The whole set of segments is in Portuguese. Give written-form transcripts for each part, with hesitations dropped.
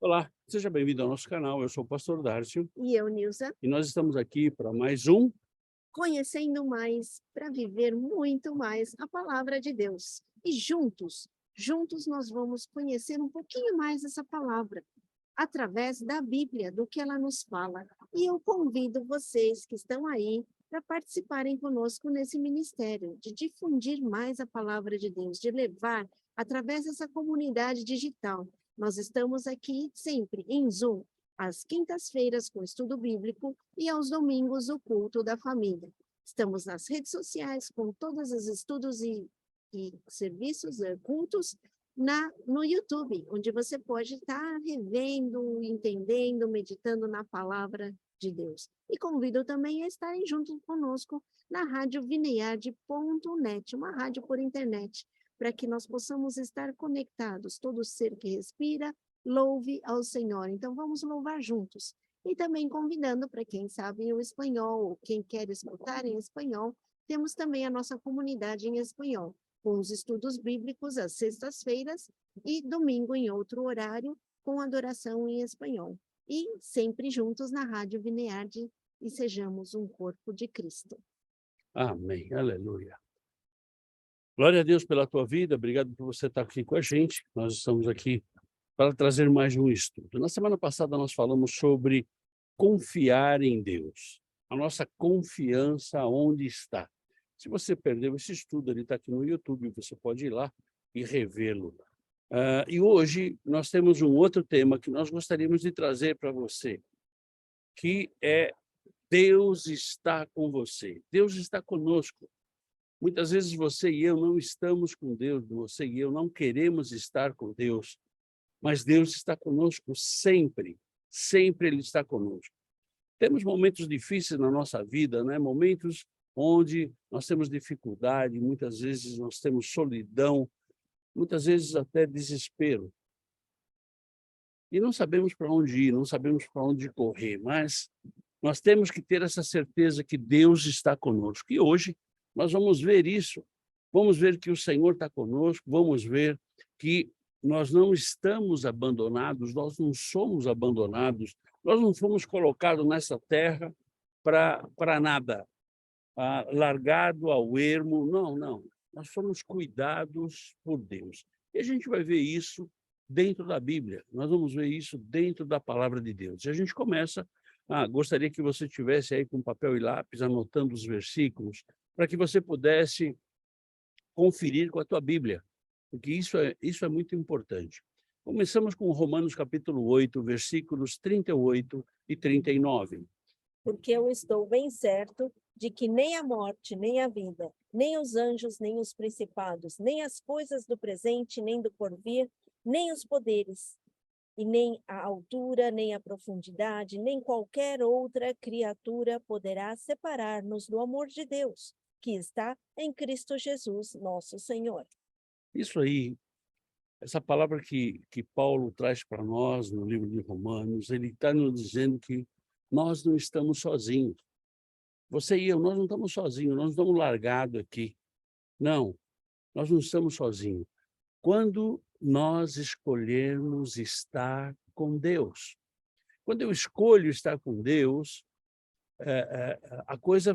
Olá, seja bem-vindo ao nosso canal. Eu sou o pastor Darcio E eu, Nilza, e nós estamos aqui para mais um. conhecendo mais para viver muito mais a palavra de Deus. E juntos nós vamos conhecer um pouquinho mais essa palavra, através da Bíblia, do que ela nos fala. E eu convido vocês que estão aí para participarem conosco nesse ministério, de difundir mais a palavra de Deus, de levar através dessa comunidade digital. Nós estamos aqui sempre em Zoom, às quintas-feiras com estudo bíblico e aos domingos o culto da família. Estamos nas redes sociais com todos os estudos e serviços, cultos, no YouTube, onde você pode estar revendo, entendendo, meditando na palavra de Deus. E convido também a estarem junto conosco na rádio Vineyard.net, uma rádio por internet, para que nós possamos estar conectados. Todo ser que respira, louve ao Senhor. Então vamos louvar juntos. E também convidando para quem sabe o espanhol, ou quem quer escutar em espanhol, temos também a nossa comunidade em espanhol, com os estudos bíblicos às sextas-feiras e domingo em outro horário, com adoração em espanhol. E sempre juntos na Rádio Vineyard e sejamos um corpo de Cristo. Amém, aleluia. Glória a Deus pela tua vida, obrigado por você estar aqui com a gente. Nós estamos aqui para trazer mais um estudo. Na semana passada nós falamos sobre confiar em Deus. A nossa confiança onde está. Se você perdeu esse estudo, ele está aqui no YouTube, você pode ir lá e revê-lo. E hoje nós temos um outro tema que nós gostaríamos de trazer para você, que é Deus está com você. Deus está conosco. Muitas vezes você e eu não estamos com Deus, você e eu não queremos estar com Deus, mas Deus está conosco sempre, sempre Ele está conosco. Temos momentos difíceis na nossa vida, né? Momentos onde nós temos dificuldade, muitas vezes nós temos solidão, muitas vezes até desespero. E não sabemos para onde ir, não sabemos para onde correr, mas nós temos que ter essa certeza que Deus está conosco. E hoje nós vamos ver isso. Vamos ver que o Senhor está conosco, vamos ver que nós não estamos abandonados, nós não somos abandonados, nós não fomos colocados nessa terra para nada, largado ao ermo, não, não. Nós fomos cuidados por Deus. E a gente vai ver isso dentro da Bíblia, nós vamos ver isso dentro da palavra de Deus. E a gente começa, gostaria que você tivesse aí com papel e lápis, anotando os versículos, para que você pudesse conferir com a tua Bíblia, porque isso é muito importante. Começamos com Romanos capítulo 8, versículos 38 e 39. Porque eu estou bem certo de que nem a morte, nem a vida, nem os anjos, nem os principados, nem as coisas do presente, nem do porvir, nem os poderes, e nem a altura, nem a profundidade, nem qualquer outra criatura poderá separar-nos do amor de Deus, que está em Cristo Jesus, nosso Senhor. Isso aí, essa palavra que Paulo traz para nós no livro de Romanos, ele está nos dizendo que nós não estamos sozinhos. Você e eu, nós não estamos sozinhos, nós não estamos largados aqui. Não, nós não estamos sozinhos. Quando nós escolhermos estar com Deus. Quando eu escolho estar com Deus, a coisa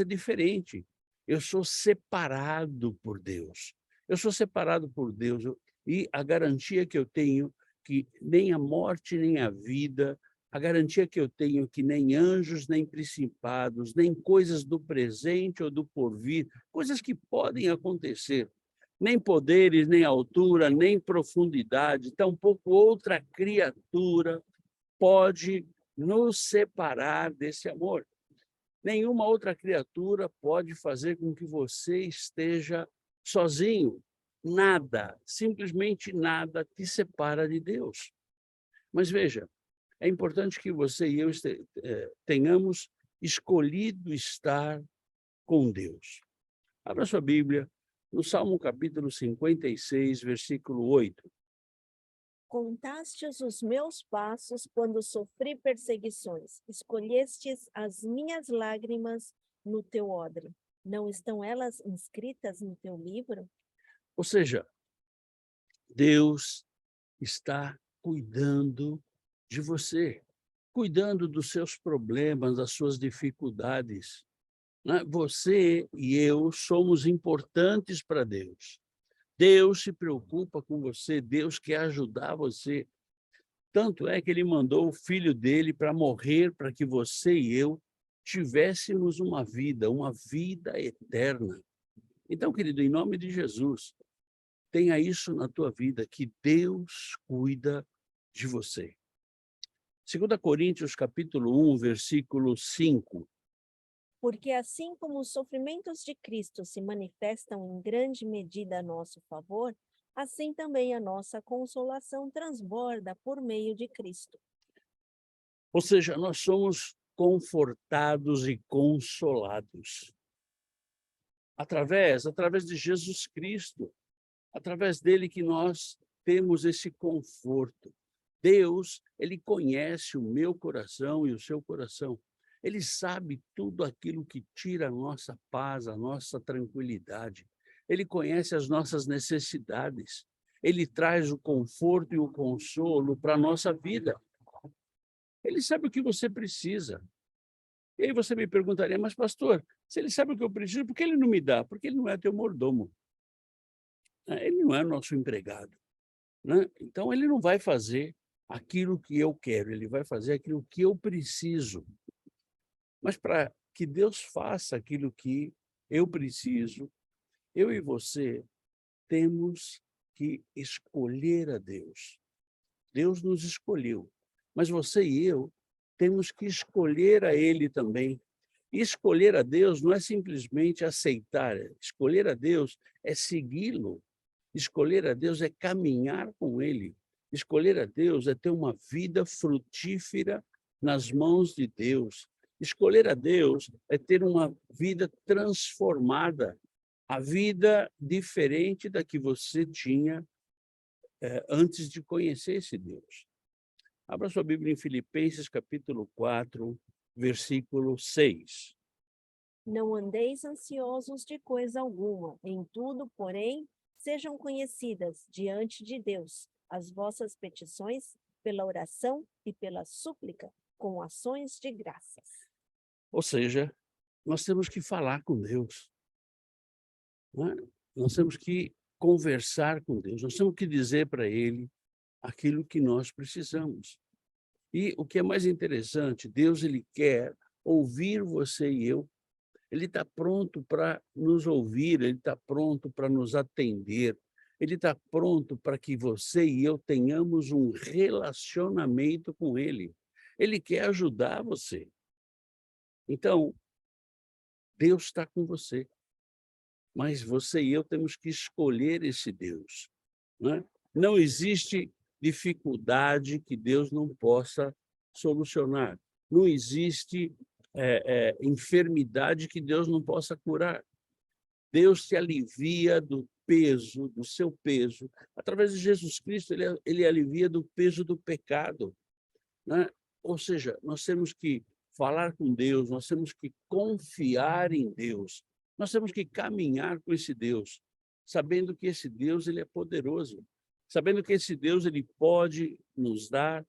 é diferente. Eu sou separado por Deus. Eu sou separado por Deus. E a garantia que eu tenho que nem a morte, nem a vida, a garantia que eu tenho que nem anjos, nem principados, nem coisas do presente ou do porvir, coisas que podem acontecer, nem poderes, nem altura, nem profundidade, tampouco outra criatura pode nos separar desse amor. Nenhuma outra criatura pode fazer com que você esteja sozinho. Nada, simplesmente nada te separa de Deus. Mas veja, é importante que você e eu tenhamos escolhido estar com Deus. Abra sua Bíblia no Salmo capítulo 56, versículo 8. Contastes os meus passos quando sofri perseguições, escolhestes as minhas lágrimas no teu odre. Não estão elas inscritas no teu livro? Ou seja, Deus está cuidando de você, cuidando dos seus problemas, das suas dificuldades, né? Você e eu somos importantes para Deus. Deus se preocupa com você, Deus quer ajudar você. Tanto é que ele mandou o filho dele para morrer para que você e eu tivéssemos uma vida eterna. Então, querido, em nome de Jesus, tenha isso na tua vida, que Deus cuida de você. 2 Coríntios, capítulo 1, versículo 5. Porque assim como os sofrimentos de Cristo se manifestam em grande medida a nosso favor, assim também a nossa consolação transborda por meio de Cristo. Ou seja, nós somos confortados e consolados através de Jesus Cristo, através dele que nós temos esse conforto. Deus, ele conhece o meu coração e o seu coração. Ele sabe tudo aquilo que tira a nossa paz, a nossa tranquilidade. Ele conhece as nossas necessidades. Ele traz o conforto e o consolo para a nossa vida. Ele sabe o que você precisa. E aí você me perguntaria, mas pastor, se ele sabe o que eu preciso, por que ele não me dá? Porque ele não é teu mordomo. Ele não é nosso empregado, né? Então, ele não vai fazer aquilo que eu quero, ele vai fazer aquilo que eu preciso. Mas para que Deus faça aquilo que eu preciso, eu e você temos que escolher a Deus. Deus nos escolheu, mas você e eu temos que escolher a Ele também. E escolher a Deus não é simplesmente aceitar, escolher a Deus é segui-lo. Escolher a Deus é caminhar com Ele. Escolher a Deus é ter uma vida frutífera nas mãos de Deus. Escolher a Deus é ter uma vida transformada, a vida diferente da que você tinha antes de conhecer esse Deus. Abra sua Bíblia em Filipenses, capítulo 4, versículo 6. Não andeis ansiosos de coisa alguma, em tudo, porém, sejam conhecidas diante de Deus as vossas petições pela oração e pela súplica, com ações de graças. Ou seja, nós temos que falar com Deus, né? Nós temos que conversar com Deus, nós temos que dizer para Ele aquilo que nós precisamos. E o que é mais interessante, Deus ele quer ouvir você e eu. Ele está pronto para nos ouvir, ele está pronto para nos atender, ele está pronto para que você e eu tenhamos um relacionamento com ele. Ele quer ajudar você. Então, Deus está com você, mas você e eu temos que escolher esse Deus, né? Não existe dificuldade que Deus não possa solucionar. Não existe enfermidade que Deus não possa curar. Deus te alivia do peso, do seu peso. Através de Jesus Cristo, ele alivia do peso do pecado, né? Ou seja, nós temos que falar com Deus, nós temos que confiar em Deus, nós temos que caminhar com esse Deus, sabendo que esse Deus ele é poderoso, sabendo que esse Deus ele pode nos dar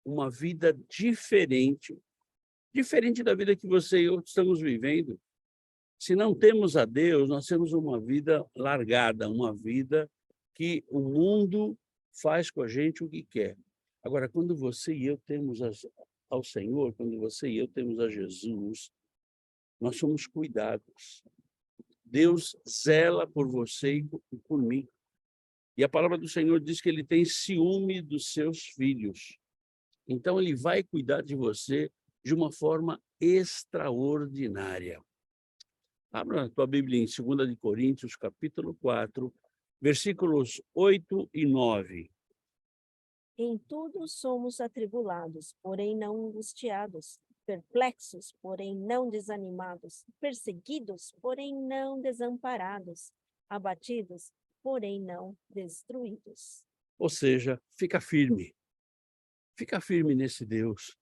uma vida diferente da vida que você e eu estamos vivendo. Se não temos a Deus, nós temos uma vida largada, uma vida que o mundo faz com a gente o que quer. Agora, quando você e eu temos ao Senhor, quando você e eu temos a Jesus, nós somos cuidados. Deus zela por você e por mim. E a palavra do Senhor diz que ele tem ciúme dos seus filhos. Então, ele vai cuidar de você de uma forma extraordinária. Abra a tua Bíblia em 2 Coríntios, capítulo 4, versículos 8 e 9. Em tudo somos atribulados, porém não angustiados, perplexos, porém não desanimados, perseguidos, porém não desamparados, abatidos, porém não destruídos. Ou seja, fica firme nesse Deus.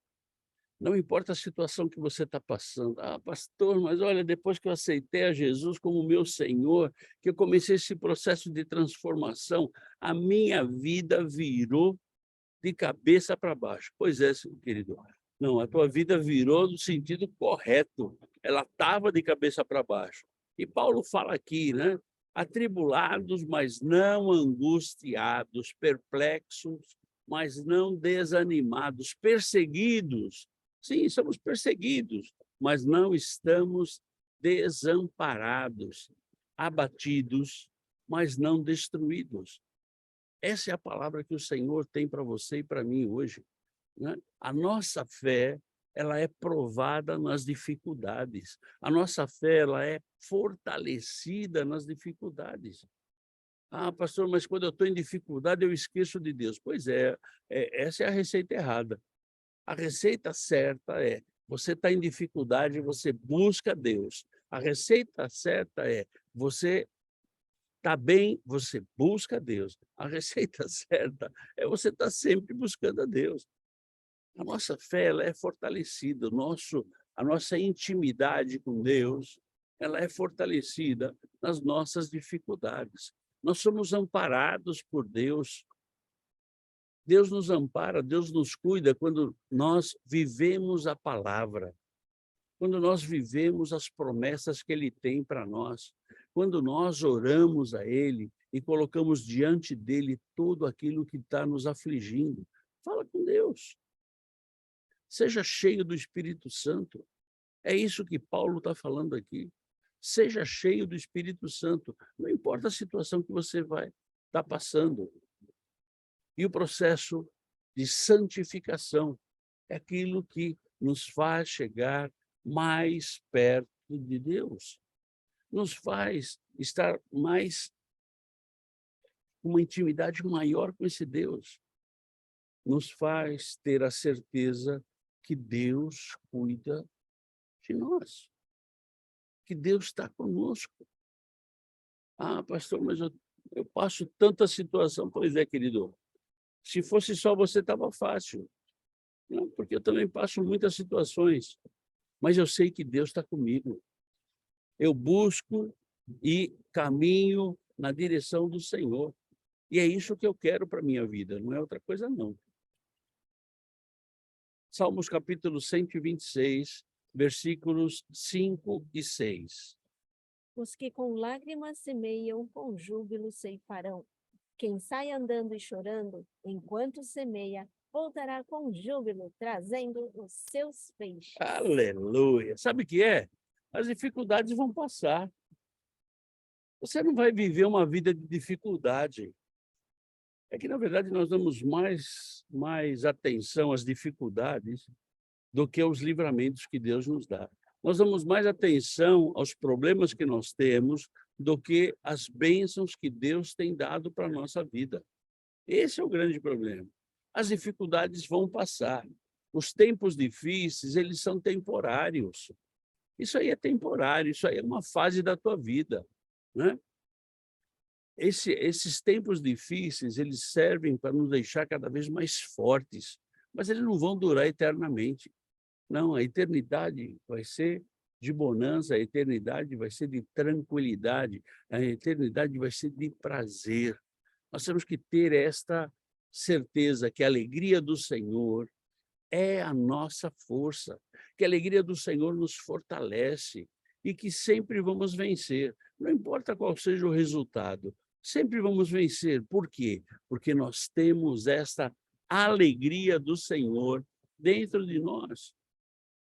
Não importa a situação que você está passando. Ah, pastor, mas olha, depois que eu aceitei a Jesus como meu Senhor, que eu comecei esse processo de transformação, a minha vida virou de cabeça para baixo. Pois é, querido. Não, a tua vida virou no sentido correto. Ela estava de cabeça para baixo. E Paulo fala aqui, né? Atribulados, mas não angustiados, perplexos, mas não desanimados, perseguidos. Sim, somos perseguidos, mas não estamos desamparados, abatidos, mas não destruídos. Essa é a palavra que o Senhor tem para você e para mim hoje, né? A nossa fé, ela é provada nas dificuldades. A nossa fé, ela é fortalecida nas dificuldades. Ah, pastor, mas quando eu estou em dificuldade, eu esqueço de Deus. Pois é, essa é a receita errada. A receita certa é, você está em dificuldade, você busca Deus. A receita certa é, você está bem, você busca Deus. A receita certa é você estar sempre buscando a Deus. A nossa fé, ela é fortalecida, a nossa intimidade com Deus, ela é fortalecida nas nossas dificuldades. Nós somos amparados por Deus. Deus nos ampara, Deus nos cuida quando nós vivemos a palavra, quando nós vivemos as promessas que Ele tem para nós, quando nós oramos a Ele e colocamos diante dEle tudo aquilo que está nos afligindo. Fala com Deus. Seja cheio do Espírito Santo. É isso que Paulo está falando aqui. Seja cheio do Espírito Santo. Não importa a situação que você vai estar passando. E o processo de santificação é aquilo que nos faz chegar mais perto de Deus. Nos faz estar mais, uma intimidade maior com esse Deus. Nos faz ter a certeza que Deus cuida de nós, que Deus está conosco. Ah, pastor, mas eu passo tanta situação. Pois é, querido, se fosse só você, estava fácil. Não, porque eu também passo muitas situações, mas eu sei que Deus está comigo. Eu busco e caminho na direção do Senhor. E é isso que eu quero para a minha vida, não é outra coisa, não. Salmos capítulo 126, versículos 5 e 6. Os que com lágrimas semeiam, com júbilo ceifarão. Quem sai andando e chorando, enquanto semeia, voltará com júbilo, trazendo os seus feixes. Aleluia! Sabe o que é? As dificuldades vão passar. Você não vai viver uma vida de dificuldade. É que, na verdade, nós damos mais atenção às dificuldades do que aos livramentos que Deus nos dá. Nós damos mais atenção aos problemas que nós temos do que às bênçãos que Deus tem dado para a nossa vida. Esse é o grande problema. As dificuldades vão passar. Os tempos difíceis, eles são temporários. Isso aí é temporário, isso aí é uma fase da tua vida, né? Esses tempos difíceis, eles servem para nos deixar cada vez mais fortes, mas eles não vão durar eternamente. Não, a eternidade vai ser de bonança, a eternidade vai ser de tranquilidade, a eternidade vai ser de prazer. Nós temos que ter esta certeza que a alegria do Senhor é a nossa força, que a alegria do Senhor nos fortalece e que sempre vamos vencer. Não importa qual seja o resultado, sempre vamos vencer. Por quê? Porque nós temos esta alegria do Senhor dentro de nós.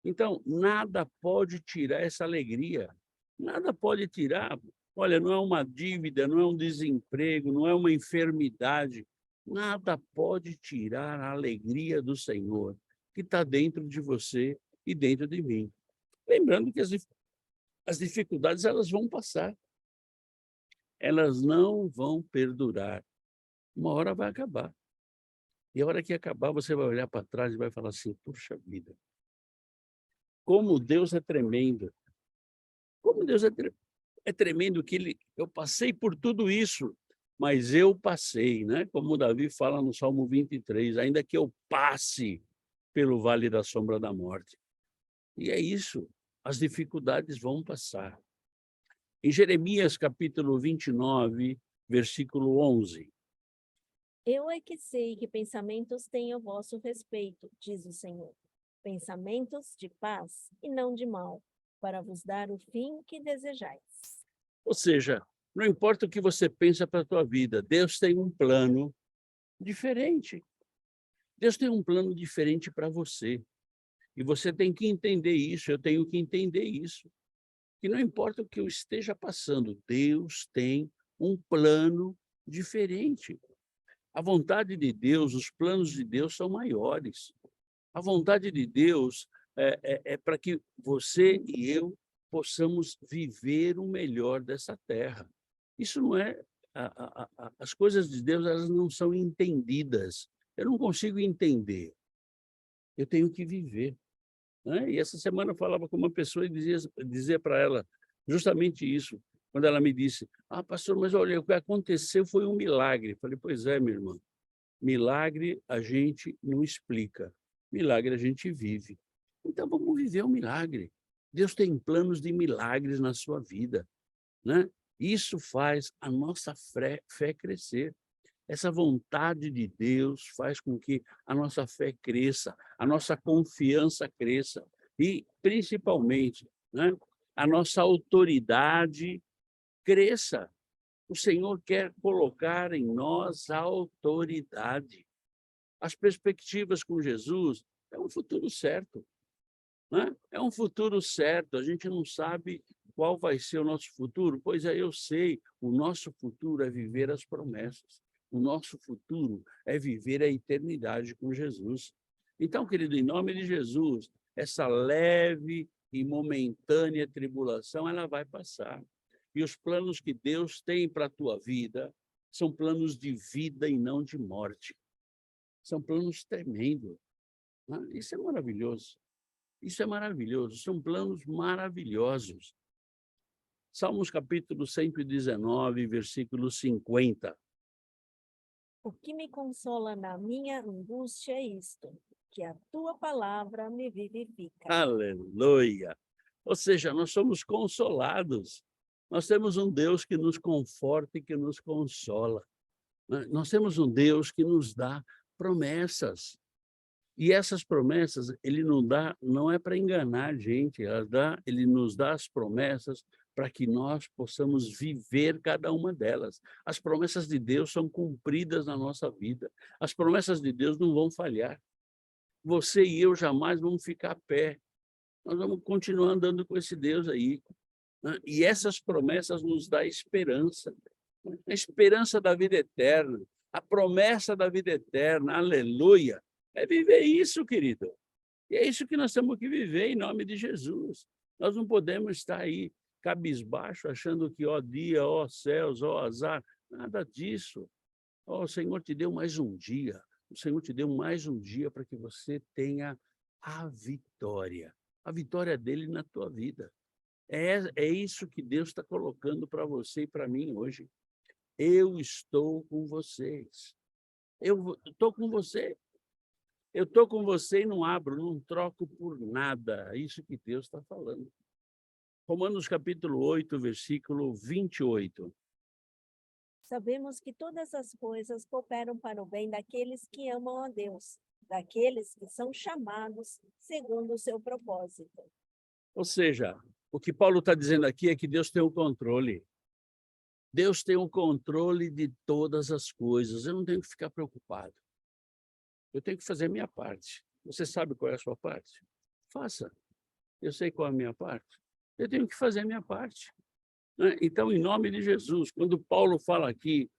Então, nada pode tirar essa alegria, nada pode tirar. Olha, não é uma dívida, não é um desemprego, não é uma enfermidade, nada pode tirar a alegria do Senhor que está dentro de você e dentro de mim. Lembrando que as dificuldades, elas vão passar, elas não vão perdurar. Uma hora vai acabar. E a hora que acabar, você vai olhar para trás e vai falar assim, puxa vida, como Deus é tremendo. Como Deus é tremendo que eu passei por tudo isso, mas eu passei, né? Como Davi fala no Salmo 23, ainda que eu passe pelo vale da sombra da morte. E é isso, as dificuldades vão passar. Em Jeremias capítulo 29, versículo 11, Eu é que sei que pensamentos tenho a vosso respeito, diz o Senhor. Pensamentos de paz e não de mal, para vos dar o fim que desejais. Ou seja, não importa o que você pensa para a tua vida, Deus tem um plano diferente. Deus tem um plano diferente para você. E você tem que entender isso, eu tenho que entender isso. Que não importa o que eu esteja passando, Deus tem um plano diferente. A vontade de Deus, os planos de Deus são maiores. A vontade de Deus é para que você e eu possamos viver o melhor dessa terra. Isso não é... as coisas de Deus, elas não são entendidas. Eu não consigo entender. Eu tenho que viver, né? E essa semana eu falava com uma pessoa e dizia para ela justamente isso, quando ela me disse: pastor, mas olha, o que aconteceu foi um milagre. Eu falei: pois é, minha irmã, milagre a gente não explica, milagre a gente vive. Então vamos viver o milagre. Deus tem planos de milagres na sua vida, né? Isso faz a nossa fé crescer. Essa vontade de Deus faz com que a nossa fé cresça, a nossa confiança cresça e, principalmente, né, a nossa autoridade cresça. O Senhor quer colocar em nós a autoridade. As perspectivas com Jesus é um futuro certo, né? É um futuro certo. A gente não sabe qual vai ser o nosso futuro, pois é, eu sei, o nosso futuro é viver as promessas. O nosso futuro é viver a eternidade com Jesus. Então, querido, em nome de Jesus, essa leve e momentânea tribulação, ela vai passar. E os planos que Deus tem para a tua vida são planos de vida e não de morte. São planos tremendos, né? Isso é maravilhoso. Isso é maravilhoso. São planos maravilhosos. Salmos capítulo 119, versículo 50. O que me consola na minha angústia é isto, que a tua palavra me vivifica. Aleluia! Ou seja, nós somos consolados. Nós temos um Deus que nos conforta e que nos consola, né? Nós temos um Deus que nos dá promessas. E essas promessas, ele não dá, não é para enganar a gente, ele nos dá as promessas para que nós possamos viver cada uma delas. As promessas de Deus são cumpridas na nossa vida. As promessas de Deus não vão falhar. Você e eu jamais vamos ficar a pé. Nós vamos continuar andando com esse Deus aí, né? E essas promessas nos dão esperança, né? A esperança da vida eterna, a promessa da vida eterna, aleluia! É viver isso, querido. E é isso que nós temos que viver em nome de Jesus. Nós não podemos estar aí cabisbaixo, achando que, ó dia, ó céus, ó azar, nada disso. Ó, o Senhor te deu mais um dia. O Senhor te deu mais um dia para que você tenha a vitória dele na tua vida. É isso que Deus está colocando para você e para mim hoje. Eu estou com vocês. Eu estou com você. Eu estou com você e não abro, não troco por nada. É isso que Deus está falando. Romanos capítulo 8, versículo 28. Sabemos que todas as coisas cooperam para o bem daqueles que amam a Deus, daqueles que são chamados segundo o seu propósito. Ou seja, o que Paulo está dizendo aqui é que Deus tem o controle. Deus tem o controle de todas as coisas. Eu não tenho que ficar preocupado. Eu tenho que fazer a minha parte. Você sabe qual é a sua parte? Faça. Eu sei qual é a minha parte. Eu tenho que fazer a minha parte, né? Então, em nome de Jesus, quando Paulo fala aqui,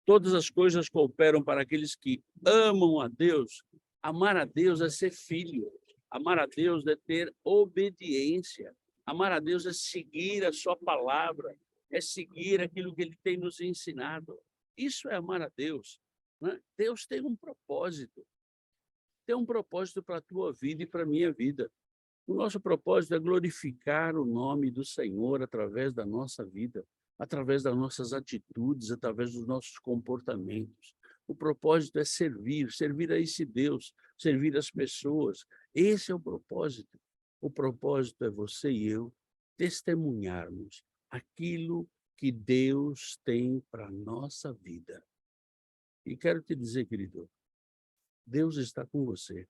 todas as coisas cooperam para aqueles que amam a Deus. Amar a Deus é ser filho. Amar a Deus é ter obediência. Amar a Deus é seguir a sua palavra, é seguir aquilo que ele tem nos ensinado. Isso é amar a Deus, né? Deus tem um propósito para a tua vida e para a minha vida. O nosso propósito é glorificar o nome do Senhor através da nossa vida, através das nossas atitudes, através dos nossos comportamentos. O propósito é servir a esse Deus, servir as pessoas. Esse é o propósito. O propósito é você e eu testemunharmos aquilo que Deus tem para a nossa vida. E quero te dizer, querido, Deus está com você.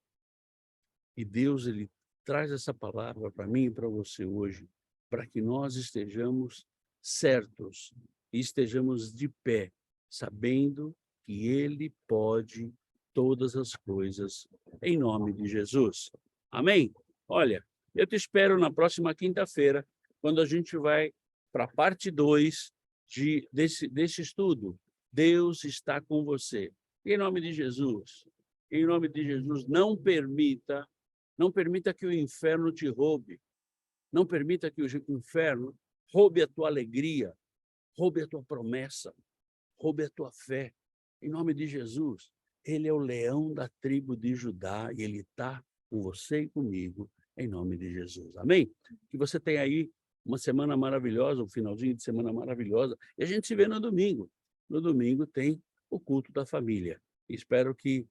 E Deus, ele traz essa palavra para mim e para você hoje, para que nós estejamos certos e estejamos de pé, sabendo que Ele pode todas as coisas, em nome de Jesus. Amém? Olha, eu te espero na próxima quinta-feira, quando a gente vai para a parte 2 desse estudo. Deus está com você. Em nome de Jesus, não permita que o inferno te roube. Não permita que o inferno roube a tua alegria, roube a tua promessa, roube a tua fé. Em nome de Jesus, ele é o leão da tribo de Judá e ele está com você e comigo, em nome de Jesus. Amém? Que você tenha aí uma semana maravilhosa, um finalzinho de semana maravilhosa. E a gente se vê no domingo. No domingo tem o culto da família. Espero que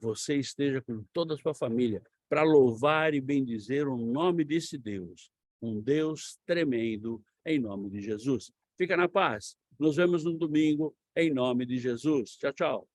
você esteja com toda a sua família para louvar e bendizer o nome desse Deus, um Deus tremendo, em nome de Jesus. Fica na paz. Nos vemos no domingo, em nome de Jesus. Tchau, tchau.